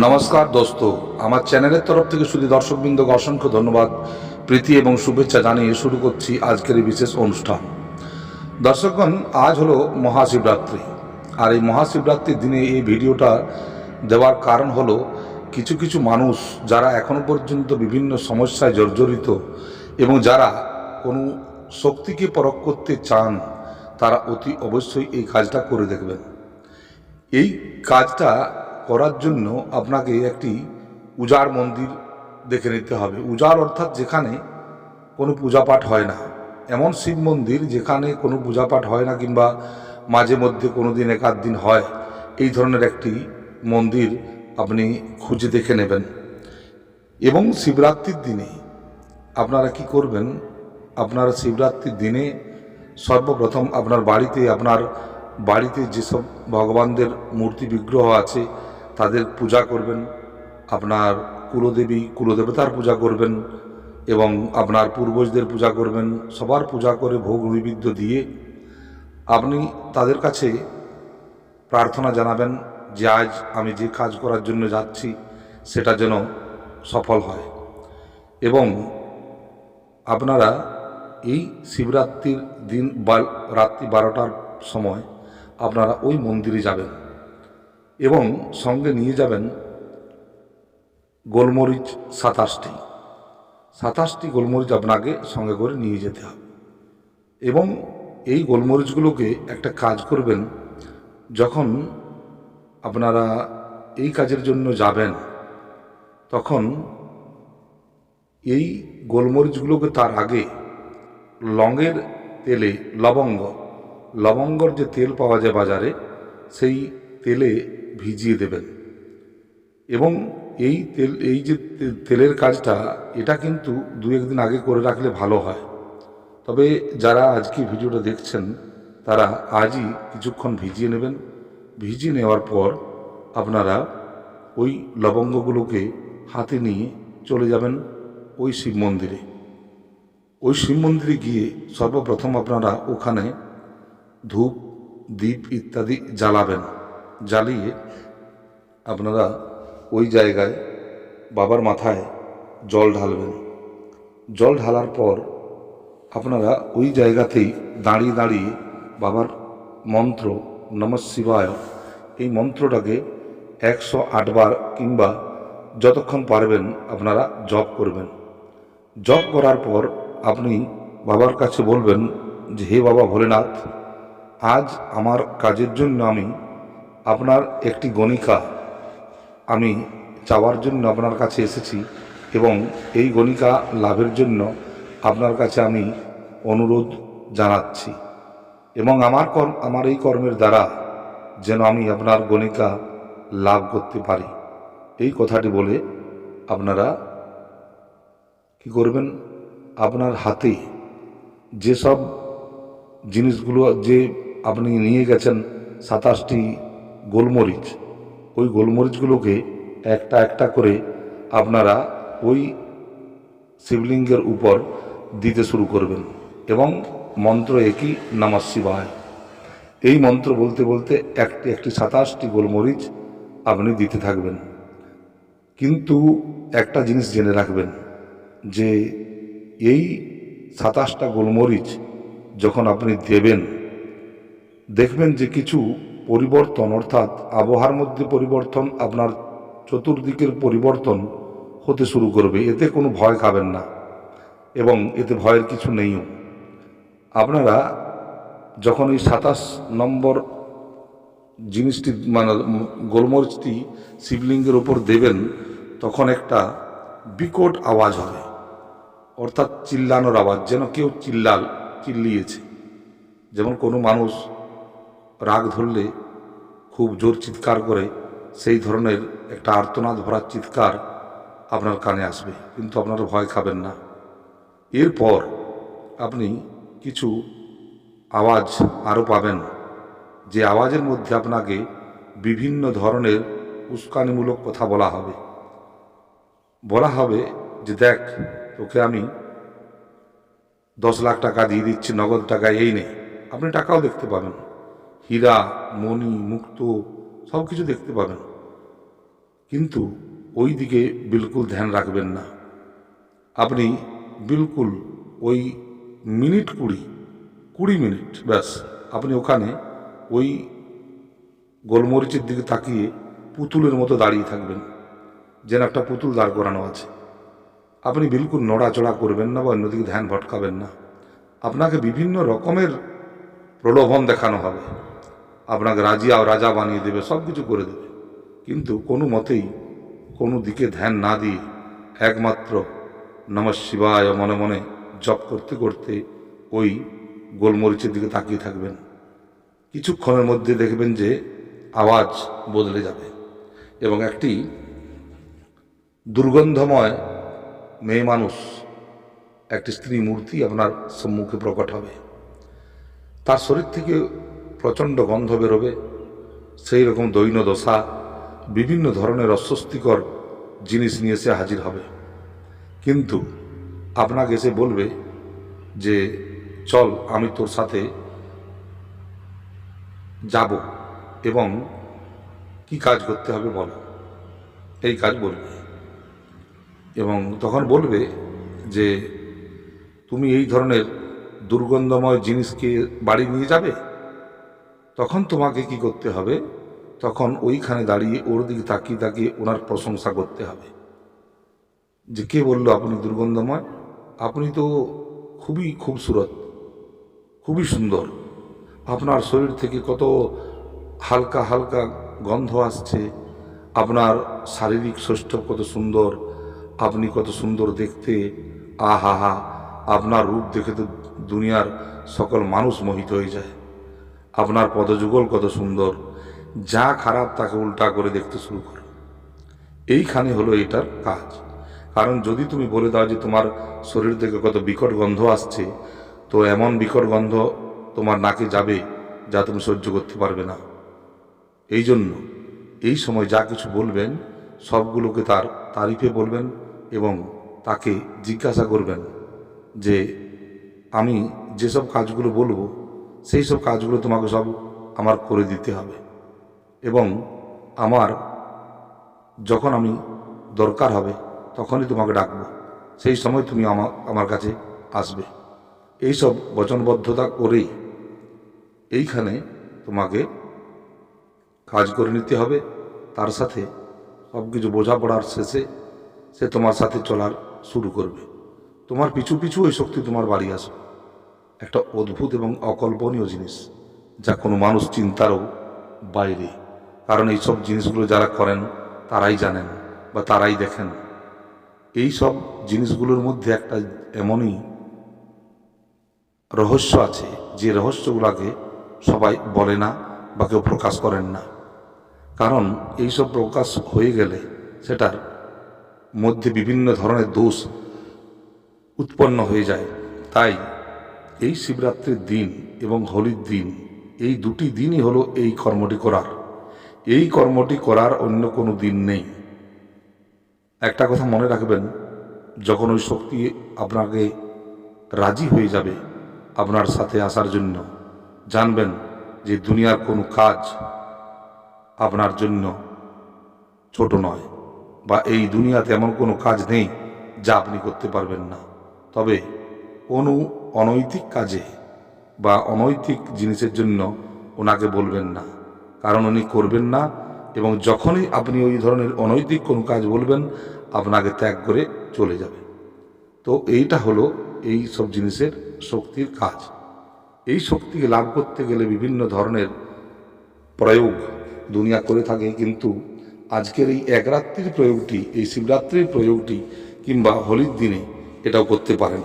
নমস্কার দোস্ত, আমার চ্যানেলের তরফ থেকে শুধু দর্শকবৃন্দকে অসংখ্য ধন্যবাদ, প্রীতি এবং শুভেচ্ছা জানিয়ে শুরু করছি আজকের এই বিশেষ অনুষ্ঠান। দর্শকগণ, আজ হলো মহাশিবরাত্রি। আর এই মহাশিবরাত্রির দিনে এই ভিডিওটা দেওয়ার কারণ হলো কিছু কিছু মানুষ যারা এখনও পর্যন্ত বিভিন্ন সমস্যায় জর্জরিত এবং যারা কোনো শক্তিকে পরখ করতে চান, তারা অতি অবশ্যই এই কাজটা করে দেখবেন। এই কাজটা করার জন্য আপনাকে একটি উজাড় মন্দির দেখে নিতে হবে। উজাড় অর্থাৎ যেখানে কোনো পূজাপাঠ হয় না, এমন শিব মন্দির যেখানে কোনো পূজাপাঠ হয় না, কিংবা মাঝে মধ্যে কোনো দিন এক আধ দিন হয়, এই ধরনের একটি মন্দির আপনি খুঁজে দেখে নেবেন। এবং শিবরাত্রির দিনে আপনারা কি করবেন, আপনারা শিবরাত্রির দিনে সর্বপ্রথম আপনার বাড়িতে যেসব ভগবানদের মূর্তি বিগ্রহ আছে তাদের পূজা করবেন। আপনার কুলদেবতার পূজা করবেন এবং আপনার পূর্বজদের পূজা করবেন। সবার পূজা করে ভোগ নৈবেদ্য দিয়ে আপনি তাদের কাছে প্রার্থনা জানাবেন যে আজ আমি যে কাজ করার জন্য যাচ্ছি সেটা যেন সফল হয়। এবং আপনারা এই শিবরাত্রির দিন রাত্রি 12টার সময় আপনারা ওই মন্দিরে যাবেন এবং সঙ্গে নিয়ে যাবেন গোলমরিচ 27টি গোলমরিচ আপনাকে সঙ্গে করে নিয়ে যেতে হবে। এবং এই গোলমরিচগুলোকে একটা কাজ করবেন, যখন আপনারা এই কাজের জন্য যাবেন তখন এই গোলমরিচগুলোকে তার আগে লংয়ের তেলে লবঙ্গর যে তেল পাওয়া যায় বাজারে, সেই তেলে ভিজিয়ে দেবেন। এবং এই যে তেলের কাজটা, এটা কিন্তু দু একদিন আগে করে রাখলে ভালো হয়। তবে যারা আজকে ভিডিওটা দেখছেন তারা আজই কিছুক্ষণ ভিজিয়ে নেবেন। ভিজিয়ে নেওয়ার পর আপনারা ওই লবঙ্গগুলোকে হাতে নিয়ে চলে যাবেন ওই শিব মন্দিরে। ওই শিব মন্দিরে গিয়ে সর্বপ্রথম আপনারা ওখানে ধূপ দীপ ইত্যাদি জ্বালাবেন। জ্বালিয়ে আপনারা ওই জায়গায় বাবার মাথায় জল ঢালবেন। জল ঢালার পর আপনারা ওই জায়গাতেই দাঁড়িয়ে দাঁড়িয়ে বাবার মন্ত্র নমঃ শিবায়, এই মন্ত্রটাকে 108 বার কিংবা যতক্ষণ পারবেন আপনারা জপ করবেন। জপ করার পর আপনি বাবার কাছে বলবেন যে হে বাবা ভোলেনাথ, আজ আমার কাজের জন্য আমি আপনার একটি গণিকা আমি চাওয়ার জন্য আপনার কাছে এসেছি এবং এই গণিকা লাভের জন্য আপনার কাছে আমি অনুরোধ জানাচ্ছি এবং আমার এই কর্মের দ্বারা যেন আমি আপনার গণিকা লাভ করতে পারি। এই কথাটি বলে আপনারা কি করবেন, আপনার হাতে যেসব জিনিসগুলো যে আপনি নিয়ে গেছেন 27টি গোলমরিচ, ওই গোলমরিচগুলোকে একটা একটা করে আপনারা ওই শিবলিঙ্গের উপর দিতে শুরু করবেন এবং মন্ত্র একই নমঃ শিবায়, এই মন্ত্র বলতে বলতে একটি 27টি গোলমরিচ আপনি দিতে থাকবেন। কিন্তু একটা জিনিস জেনে রাখবেন যে এই 27টা গোলমরিচ যখন আপনি দেবেন, দেখবেন যে কিছু পরিবর্তন, অর্থাৎ আবহাওয়ার মধ্যে পরিবর্তন, আপনার চতুর্দিকের পরিবর্তন হতে শুরু করবে। এতে কোনো ভয় খাবেন না এবং এতে ভয়ের কিছু নেইও। আপনারা যখন এই 27 নম্বর জিনিসটি গোলমরিচটি শিবলিঙ্গের ওপর দেবেন, তখন একটা বিকট আওয়াজ হবে, অর্থাৎ চিল্লানোর আওয়াজ, যেন কেউ চিল্লিয়েছে। যেমন কোনো মানুষ রাগ ধরলে খুব জোর চিৎকার করে, সেই ধরনের একটা আর্তনাদ ভরা চিৎকার আপনার কানে আসবে। কিন্তু আপনারা ভয় খাবেন না। এরপর আপনি কিছু আওয়াজ আরও পাবেন, যে আওয়াজের মধ্যে আপনাকে বিভিন্ন ধরনের উস্কানিমূলক কথা বলা হবে যে দেখ, তোকে আমি 10 লাখ টাকা দিয়ে দিচ্ছি, নগদ টাকা এই নেই। আপনি টাকাও দেখতে পাবেন, হীরা মণি মুক্ত সব কিছু দেখতে পাবেন। কিন্তু ওই দিকে বিলকুল ধ্যান রাখবেন না। আপনি বিলকুল ওই মিনিট 20 মিনিট ব্যাস আপনি ওখানে ওই গোলমরিচের দিকে তাকিয়ে পুতুলের মতো দাঁড়িয়ে থাকবেন, যেন একটা পুতুল দাঁড় করানো আছে। আপনি বিলকুল নড়াচড়া করবেন না বা অন্যদিকে ধ্যান ভটকাবেন না। আপনাকে বিভিন্ন রকমের প্রলোভন দেখানো হবে, আপনাকে রাজা বানিয়ে দেবে, সব কিছু করে দেবে, কিন্তু কোনো মতেই কোনো দিকে ধ্যান না দিয়ে একমাত্র নমঃ শিবায় মনে মনে জপ করতে করতে ওই গোলমরিচের দিকে তাকিয়ে থাকবেন। কিছুক্ষণের মধ্যে দেখবেন যে আওয়াজ বদলে যাবে এবং একটি দুর্গন্ধময় মেয়ে মানুষ, একটি স্ত্রী মূর্তি আপনার সম্মুখে প্রকট হবে। তার শরীর থেকে প্রচণ্ড গন্ধ বেরোবে, সেই রকম দৈন্য দশা, বিভিন্ন ধরনের অস্বস্তিকর জিনিস নিয়ে এসে হাজির হবে। কিন্তু আপনাকে এসে বলবে যে চল আমি তোর সাথে যাব এবং কি কাজ করতে হবে বলো, এই কাজ বলবে। এবং তখন বলবে যে তুমি এই ধরনের দুর্গন্ধময় জিনিসকে বাড়ি নিয়ে যাবে। তখন তোমাকে কি করতে হবে, তখন ওইখানে দাঁড়িয়ে ওর দিকে তাকিয়ে তাকিয়ে ওনার প্রশংসা করতে হবে যে কে বলল আপনি দুর্গন্ধময়, আপনি তো খুবই খুবসুরত, খুবই সুন্দর, আপনার শরীর থেকে কত হালকা হালকা গন্ধ আসছে, আপনার শারীরিক সৌষ্ঠব কত সুন্দর, আপনি কত সুন্দর দেখতে, আহা হা, আপনার রূপ দেখে তো দুনিয়ার সকল মানুষ মোহিত হয়ে যায়, আপনার পদযুগল কত সুন্দর, যা খারাপ তাকে উল্টা করে দেখতে শুরু করো। এইখানে হলো এটার কাজ। কারণ যদি তুমি বলে দাও যে তোমার শরীর থেকে কত বিকট গন্ধ আসছে, তো এমন বিকট গন্ধ তোমার নাকে যাবে যা তুমি সহ্য করতে পারবে না। এই জন্য এই সময় যা কিছু বলবেন সবগুলোকে তার তারিফে বলবেন এবং তাকে জিজ্ঞাসা করবেন যে আমি যেসব কাজগুলো বলবো সেই সব কাজগুলো তোমাকে সব আমার করে দিতে হবে এবং আমার যখন আমি দরকার হবে তখনই তোমাকে ডাকবো, সেই সময় তুমি আমার কাছে আসবে। এইসব বচনবদ্ধতা করেই এইখানে তোমাকে কাজ করে নিতে হবে। তার সাথে সব কিছু বোঝাপড়ার শেষে সে তোমার সাথে চলার শুরু করবে। তোমার পিছু পিছু ওই শক্তি তোমার বাড়ি আসবে। একটা অদ্ভুত এবং অকল্পনীয় জিনিস, যা কোনো মানুষ চিন্তারও বাইরে। কারণ এইসব জিনিসগুলো যারা করেন তারাই জানেন বা তারাই দেখেন। এই সব জিনিসগুলোর মধ্যে একটা এমনই রহস্য আছে যে রহস্যগুলোকে সবাই বলে না বা কেউ প্রকাশ করেন না। কারণ এইসব প্রকাশ হয়ে গেলে সেটার মধ্যে বিভিন্ন ধরনের দোষ উৎপন্ন হয়ে যায়। তাই এই শিবরাত্রির দিন এবং হোলির দিন, এই দুটি দিনই হলো এই কর্মটি করার। এই কর্মটি করার অন্য কোনো দিন নেই। একটা কথা মনে রাখবেন, যখন ওই শক্তি আপনাকে রাজি হয়ে যাবে আপনার সাথে আসার জন্য, জানবেন যে দুনিয়ার কোনো কাজ আপনার জন্য ছোট নয়, বা এই দুনিয়াতে এমন কোনো কাজ নেই যা আপনি করতে পারবেন না। তবে কোনো অনৈতিক কাজে বা অনৈতিক জিনিসের জন্য ওনাকে বলবেন না, কারণ উনি করবেন না। এবং যখনই আপনি ওই ধরনের অনৈতিক কোনো কাজ বলবেন আপনাকে ত্যাগ করে চলে যাবে। তো এইটা হলো এই সব জিনিসের শক্তির কাজ। এই শক্তিকে লাভ করতে গেলে বিভিন্ন ধরনের প্রয়োগ দুনিয়া করে থাকে, কিন্তু আজকের এই এক রাত্রির প্রয়োগটি, এই শিবরাত্রির প্রয়োগটি কিংবা হোলির দিনে এটাও করতে পারেন।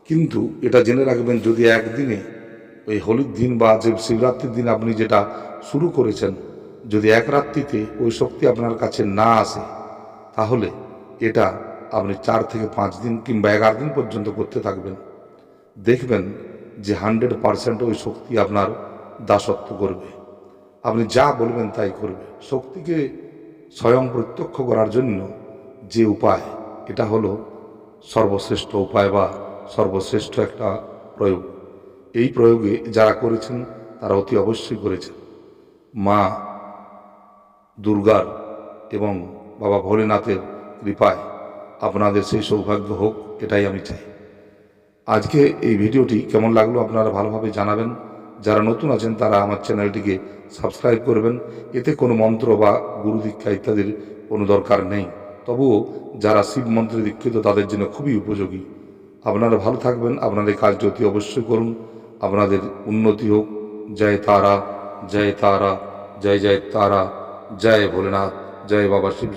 কিন্তু এটা জেনে রাখবেন, যদি একদিনে ওই হোলির দিন বা যে শিবরাত্রির দিন আপনি যেটা শুরু করেছেন, যদি এক রাত্রিতে ওই শক্তি আপনার কাছে না আসে, তাহলে এটা আপনি 4 থেকে 5 দিন কিংবা 11 দিন পর্যন্ত করতে থাকবেন। দেখবেন যে 100% ওই শক্তি আপনার দাসত্ব করবে। আপনি যা বলবেন তাই করবে। শক্তিকে স্বয়ং প্রত্যক্ষ করার জন্য যে উপায়, এটা হলো সর্বশ্রেষ্ঠ উপায় বা সর্বশ্রেষ্ঠ একটা প্রয়োগ। এই প্রয়োগে যারা করেছেন তারা অতি অবশ্যই করেছেন মা দুর্গার এবং বাবা ভোলেনাথের কৃপায় আপনাদের সেই সৌভাগ্য হোক, এটাই আমি চাই। আজকে এই ভিডিওটি কেমন লাগলো আপনারা ভালোভাবে জানাবেন। যারা নতুন আছেন তারা আমার চ্যানেলটিকে সাবস্ক্রাইব করবেন। এতে কোনো মন্ত্র বা গুরু দীক্ষা ইত্যাদির কোনো দরকার নেই, তবুও যারা শিব মন্ত্রে দীক্ষিত তাদের জন্য খুবই উপযোগী। আপনারা ভালো থাকবেন, আপনাদের কাজটি অতি অবশ্যই করুন, আপনাদের উন্নতি হোক। জয় তারা, জয় তারা, জয় জয় তারা, জয় ভোলেনাথ, জয় বাবা শিব।